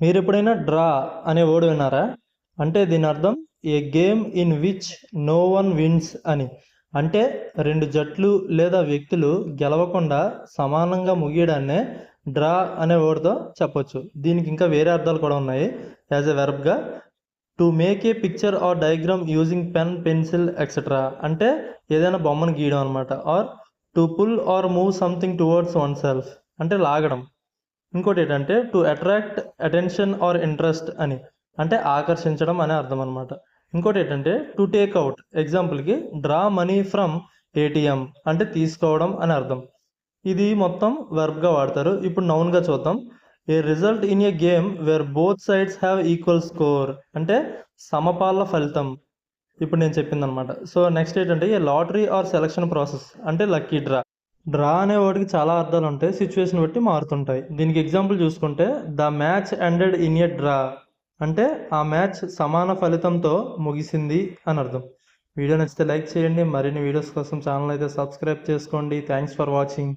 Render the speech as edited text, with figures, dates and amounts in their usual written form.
మీరు ఎప్పుడైనా డ్రా అనే వర్డ్ విన్నారా? అంటే దీని అర్థం a game in which no one wins అని. అంటే రెండు జట్లు లేదా వ్యక్తులు గెలవకుండా సమానంగా ముగియడాన్నే డ్రా అనే వర్డ్తో చెప్పొచ్చు. దీనికి ఇంకా వేరే అర్థాలు కూడా ఉన్నాయి. యాజ్ ఎ వెర్బ్గా to make a picture or diagram using pen, pencil etcetera. అంటే ఏదైనా బొమ్మను గీయడం అనమాట. Or to pull or move something towards oneself, అంటే లాగడం. ఇంకోటి ఏంటంటే to attract attention or interest అని, అంటే ఆకర్షించడం అనే అర్థం అనమాట. ఇంకోటి ఏంటంటే టు టేక్ అవుట్, ఎగ్జాంపుల్కి డ్రా మనీ ఫ్రమ్ ఏటీఎం, అంటే తీసుకోవడం అని అర్థం. ఇది మొత్తం వెర్బ్గా వాడతారు. ఇప్పుడు నౌన్గా చూద్దాం. A result in a game where both sides have equal score, అంటే సమపాల ఫలితం. ఇప్పుడు నేను చెప్పింది అనమాట. సో నెక్స్ట్ ఏంటంటే a lottery or selection process, అంటే లక్కీ డ్రా. డ్రా అనే వాటికి చాలా అర్థాలు ఉంటాయి, సిచ్యువేషన్ బట్టి మారుతుంటాయి. దీనికి ఎగ్జాంపుల్ చూసుకుంటే the match ended in a draw, అంటే ఆ మ్యాచ్ సమాన ఫలితంతో ముగిసింది అని అర్థం. వీడియో నచ్చితే లైక్ చేయండి. మరిన్ని వీడియోస్ కోసం ఛానల్ అయితే సబ్స్క్రైబ్ చేసుకోండి. Thanks for watching.